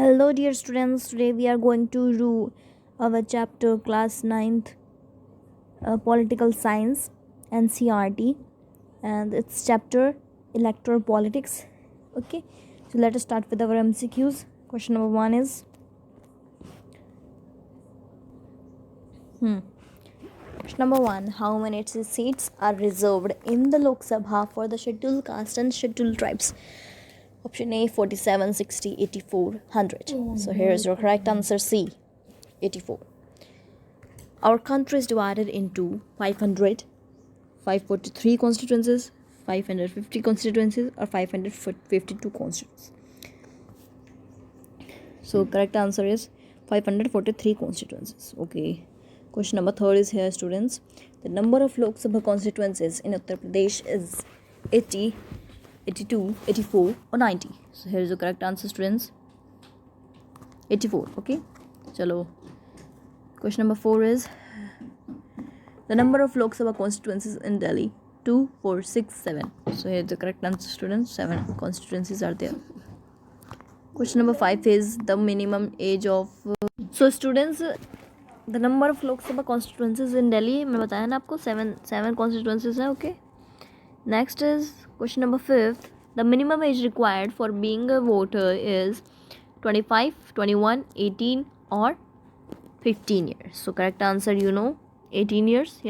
Hello, dear students. Today we are going to do our chapter class 9th Political Science NCERT, and it's chapter Electoral Politics. Okay, so let us start with our MCQs. Question number 1 is Question number 1, how many seats are reserved in the Lok Sabha for the scheduled caste and scheduled tribes? Option A 47, 60, 84, 100. So here is your correct answer, C 84. Our country is divided into 500, 543 constituencies, 550 constituencies, or 552 constituencies. So correct answer is 543 constituencies. Okay. Question number 3 is here, students. The number of Lok Sabha constituencies in Uttar Pradesh is 80, 82, 84, or 90. So here is the correct answer, students. 84. Okay. Chalo. Question number 4 is the number of Lok Sabha constituencies in Delhi. 2, 4, 6, 7. So here is the correct answer, students. 7 constituencies are there. Question number 5 is the minimum age of. So students, the number of Lok Sabha constituencies in Delhi, मैं बताया ना आपको 7 constituencies है. Okay. Next is question number 5. The minimum age required for being a voter is 25, 21, 18, or 15 years. So correct answer, 18 years,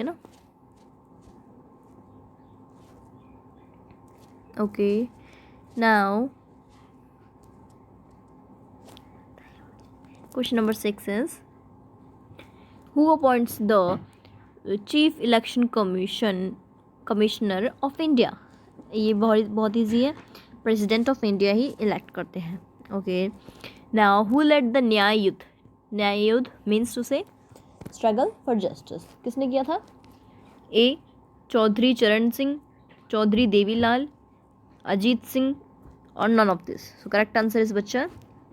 Okay. Now, question number 6 is, who appoints the Chief Election Commissioner of India? ये बहुत easy है. President of India ही elect करते हैं. Okay. Now who led the Nyaya Yudh? Nyaya Yudh means to say struggle for justice. किसने किया था? ए चौधरी चरण सिंह, चौधरी देवीलाल, अजीत सिंह, और none of this. So correct answer is बच्चा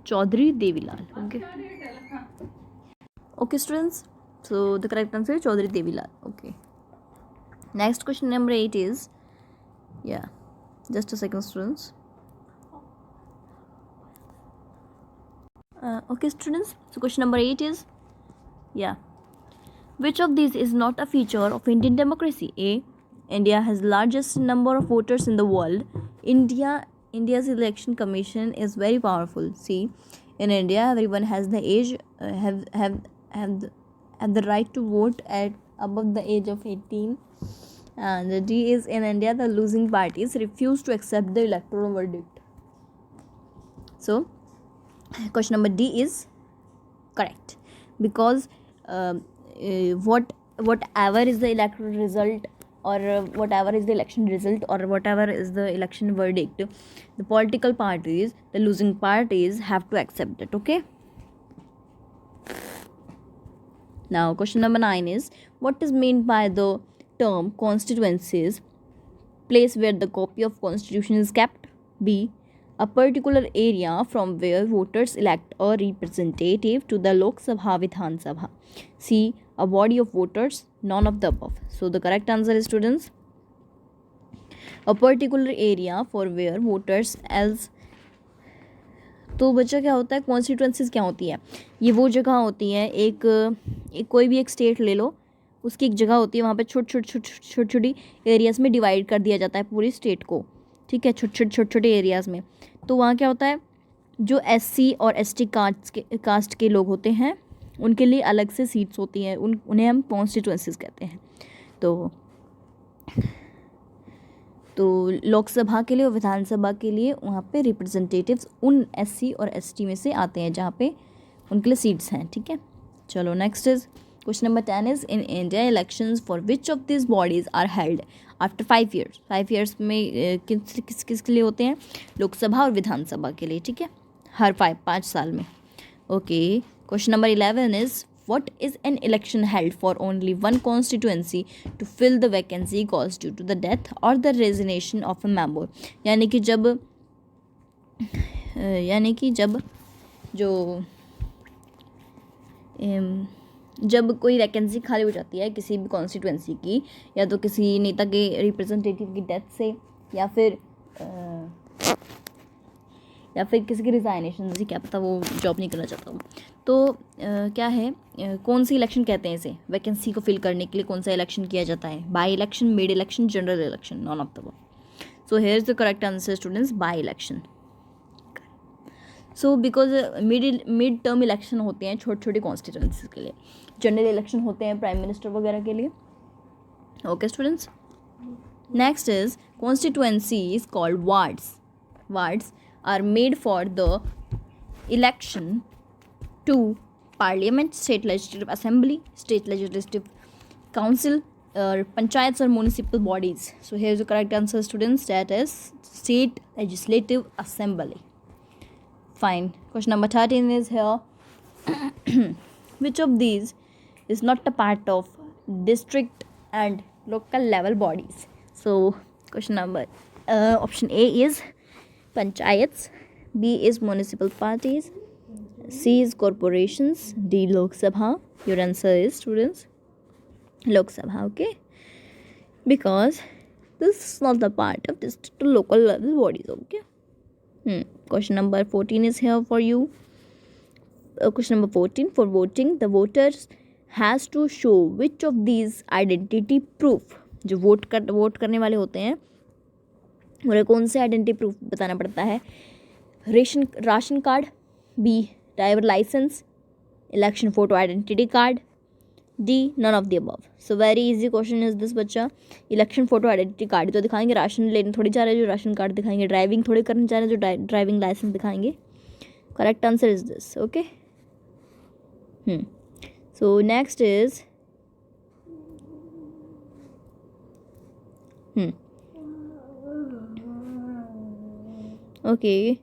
Chaudhary Devilal. Okay. Okay students, so the correct answer is Chaudhary Devilal. Okay. Next question number 8 is, just a second, students. Okay students, so question number 8 is, which of these is not a feature of Indian democracy? A, India has largest number of voters in the world. India's election commission is very powerful. C, in India everyone has the age have the right to vote at above the age of 18. And D is, in India the losing parties refuse to accept the electoral verdict. So question number D is correct, because whatever is the electoral result, or whatever is the election result, or whatever is the election verdict, the political parties, the losing parties, have to accept it. Okay. Now question number 9 is, what is meant by the term constituencies? Place where the copy of constitution is kept. B, a particular area from where voters elect a representative to the Lok Sabha Vidhan Sabha. C, a body of voters. None of the above. So the correct answer is, students, a particular area for where voters as. तो बच्चा क्या होता है, constituencies क्या होती है? ये वो जगह होती है, एक कोई भी एक स्टेट ले लो, उसकी एक जगह होती है, वहाँ पे छोटी एरियाज़ में डिवाइड कर दिया जाता है पूरी स्टेट को. ठीक है, छोटे एरियाज़ में. तो वहाँ क्या होता है, जो SC और ST कास्ट के लोग होते हैं उनके लिए अलग से सीट्स होती हैं, उन्हें हम कॉन्स्टिट्यूंसीज कहते हैं. तो लोकसभा के लिए और विधानसभा के लिए वहाँ पे रिप्रेजेंटेटिव्स उन SC और ST में से आते हैं जहाँ पे उनके लिए सीट्स हैं. ठीक है. चलो next is question number 10 is, in India elections for which of this bodies are held after 5 years. 5 years में किसके लिए होते हैं? लोकसभा और विधानसभा के लिए. ठीक है, हर 5 साल में. Okay. Question number 11 is, what is an election held for only one constituency to fill the vacancy caused due to the death or the resignation of a member? यानी कि जब कोई वैकेंसी खाली हो जाती है किसी भी कॉन्स्टिट्यूंसी की, या तो किसी नेता के रिप्रेजेंटेटिव की डेथ से, या या फिर किसी की रिजाइनेशन से, क्या पता वो जॉब नहीं करना चाहता हो। तो क्या है, कौन सी इलेक्शन कहते हैं इसे, वैकेंसी को फिल करने के लिए कौन सा इलेक्शन किया जाता है, by election, mid election, general election, none of the above. So here is the correct answer students, by election. So because mid term election होते हैं छोटे छोटे कॉन्स्टिट्यूंसीज के लिए, जनरल इलेक्शन होते हैं प्राइम मिनिस्टर वगैरह के लिए। Okay students, next is constituency is called wards. Wards are made for the election to parliament, state legislative assembly, state legislative council, panchayats or municipal bodies. So here's the correct answer students, that is state legislative assembly. Fine. Question number 13 is here. Which of these is not a part of district and local level bodies? So question number option A is panchayats, B is municipal parties, C is corporations, D Lok Sabha. Your answer is students Lok Sabha. Okay, because this is not the part of district to local level bodies. Okay. Question number 14 is here for you. Question number 14, for voting the voters has to show which of these identity proof. जो vote करने वाले होते हैं उन्हें कौन से identity proof बताना पड़ता है, ration card, B driver licence, election photo identity card, D none of the above. So very easy question is this बच्चा। इलेक्शन फोटो आइडेंटिटी कार्ड तो दिखाएंगे, राशन लेने थोड़ी जा रहे हैं जो राशन कार्ड दिखाएंगे, ड्राइविंग थोड़ी करने जा रहे हैं जो ड्राइविंग लाइसेंस दिखाएंगे। Correct answer is this. Okay, so next is okay,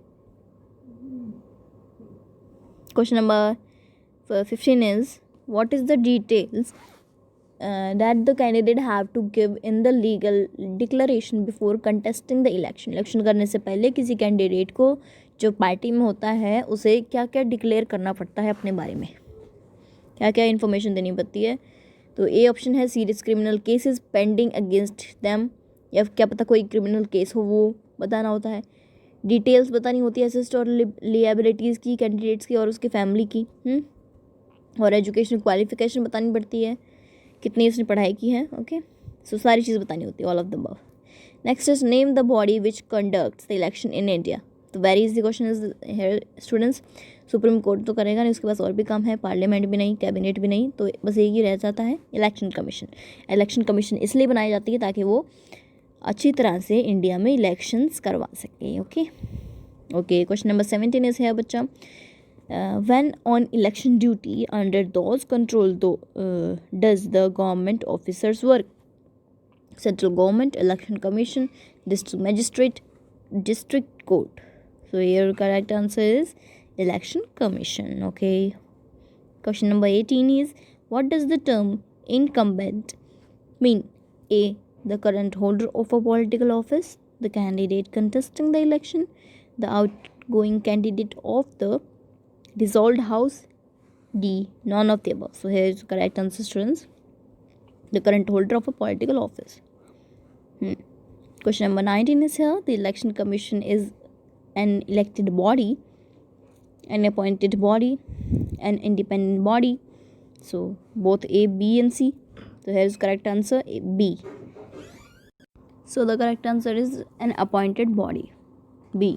question number 15 is what is the details that the candidate have to give in the legal declaration before contesting the election. Election करने से पहले किसी candidate को जो party में होता है उसे क्या क्या डिक्लेयर करना पड़ता है, अपने बारे में क्या क्या इन्फॉर्मेशन देनी पड़ती है। तो ए ऑप्शन है serious criminal cases pending against them, या क्या पता कोई क्रिमिनल केस हो वो बताना होता है। डिटेल्स बतानी होती है असिस्ट और लिएबिलिटीज़ की कैंडिडेट्स की और उसकी फैमिली की। और एजुकेशन क्वालिफिकेशन बतानी पड़ती है, कितनी उसने पढ़ाई की है। ओके, सो सारी चीज़ बतानी होती है, all of the above. Next is name the body which conducts the election in India. तो very easy question is here students. Supreme Court तो करेगा नहीं, उसके पास और भी काम है, पार्लियामेंट भी नहीं, कैबिनेट भी नहीं, तो बस एक ही रह जाता है, इलेक्शन कमीशन। इलेक्शन कमीशन इसलिए बनाई जाती है ताकि वो अच्छी तरह से इंडिया में इलेक्शंस करवा सके। Okay okay, question number 17 is है बच्चा, when on election duty under those control does the government officers work? Central government, election commission, district magistrate, district court. So your correct answer is election commission. Okay, question number 18 is, what does the term incumbent mean? A, the current holder of a political office, the candidate contesting the election, the outgoing candidate of the dissolved house, D none of the above. So here is the correct answer students, the current holder of a political office. Question number 19 is here, the election commission is an elected body, an appointed body, an independent body. So both A, B and C. So here is correct answer, B. So the correct answer is an appointed body, B.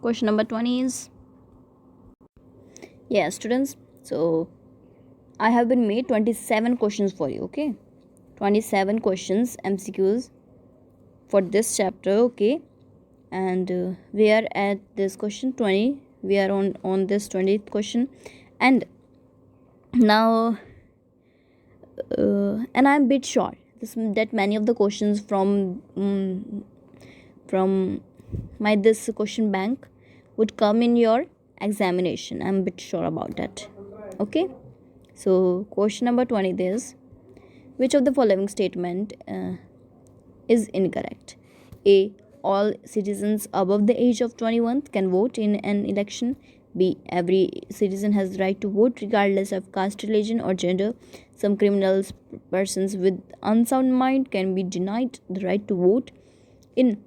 Question number 20 is, yeah students, so I have been made 27 questions for you. Okay, 27 questions MCQs for this chapter. Okay, and we are at this question 20, we are on this 20th question, and now and I'm a bit sure that many of the questions from my this question bank would come in your examination. I'm a bit sure about that. Okay, so question number 20 is, which of the following statement is incorrect? A, all citizens above the age of 21 can vote in an election. B, every citizen has the right to vote regardless of caste, religion or gender. Some criminals, persons with unsound mind can be denied the right to vote in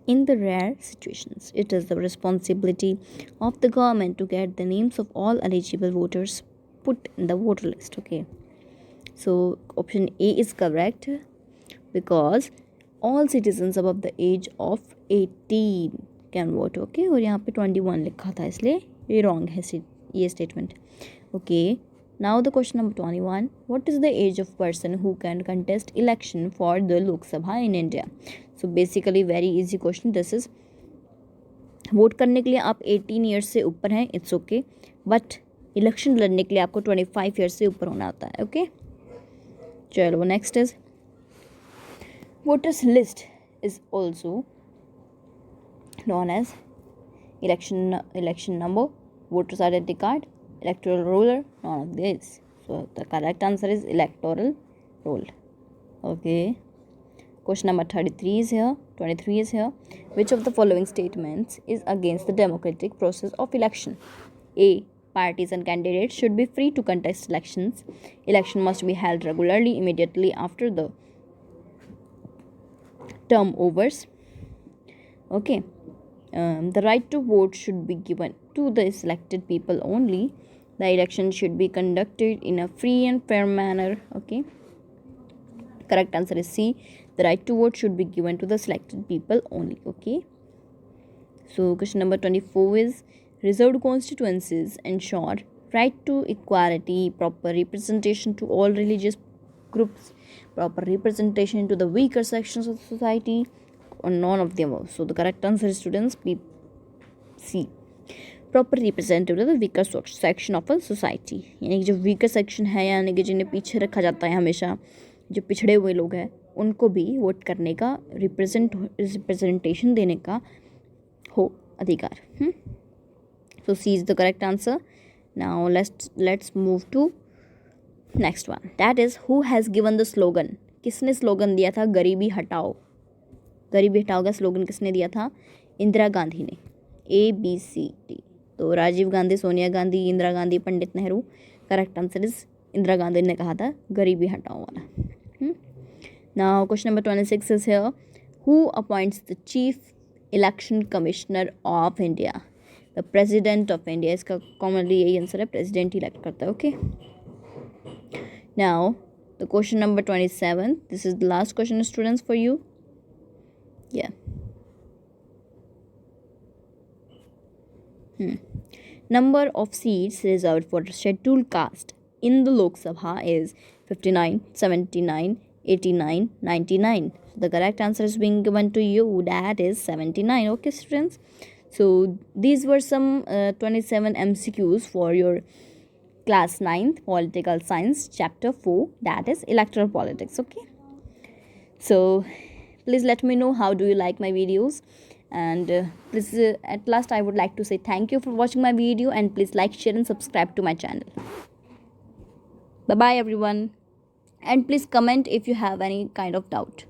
In the rare situations, it is the responsibility of the government to get the names of all eligible voters put in the voter list. Okay, so option A is correct because all citizens above the age of 18 can vote. Okay, और यहाँ पे 21 लिखा था इसलिए ये wrong है ये statement. Okay, now the question number 21. What is the age of person who can contest election for the Lok Sabha in India? So basically very easy question. This is vote करने के लिए आप 18 years से ऊपर हैं, it's okay, but election लड़ने के लिए आपको 25 ईयर्स से ऊपर होना होता है. ओके, चलो next is voters list is also known as election number, voters identity card, electoral roller, none of these. So the correct answer is electoral roll. Okay, question number 23 is here. 23 is here. Which of the following statements is against the democratic process of election? A. Parties and candidates should be free to contest elections. Election must be held regularly immediately after the term overs. Okay. The right to vote should be given to the selected people only. The election should be conducted in a free and fair manner. Okay, correct answer is C. The right to vote should be given to the selected people only. Okay, so question number 24 is reserved constituencies ensure right to equality, proper representation to all religious groups, proper representation to the weaker sections of society, or none of the above. So the correct answer is students B, C. Proper representative the weaker section of a society, यानी कि जो weaker section है यानी कि जिन्हें पीछे रखा जाता है हमेशा, जो पिछड़े हुए लोग हैं उनको भी वोट करने का रिप्रेजेंटेशन देने का हो अधिकार. So C is the correct answer. Now let's move to next one, that is who has given the slogan. किसने स्लोगन दिया था गरीबी हटाओ? गरीबी हटाओ का स्लोगन किसने दिया था? इंदिरा गांधी ने. ABCD. तो Rajiv Gandhi, Sonia Gandhi, Indira Gandhi, Pandit Nehru. Correct answer is Indira Gandhi ने कहा था गरीबी हटाओ वाला. Now question number 26 is here. Who appoints the chief election commissioner of India? The president of India. इसका कॉमनली यही आंसर है, प्रेसिडेंट इलेक्ट करता है. Okay, now the question number 27. This is the last question students for you. Yeah. Number of seats reserved for scheduled caste in the Lok Sabha is 59, 79, 89, 99. So the correct answer is being given to you. That is 79. Okay, students. So these were some 27 MCQs for your class 9th political science chapter 4, that is electoral politics. Okay. So please let me know how do you like my videos, and please at last I would like to say thank you for watching my video, and please like, share and subscribe to my channel. Bye bye everyone, and please comment if you have any kind of doubt.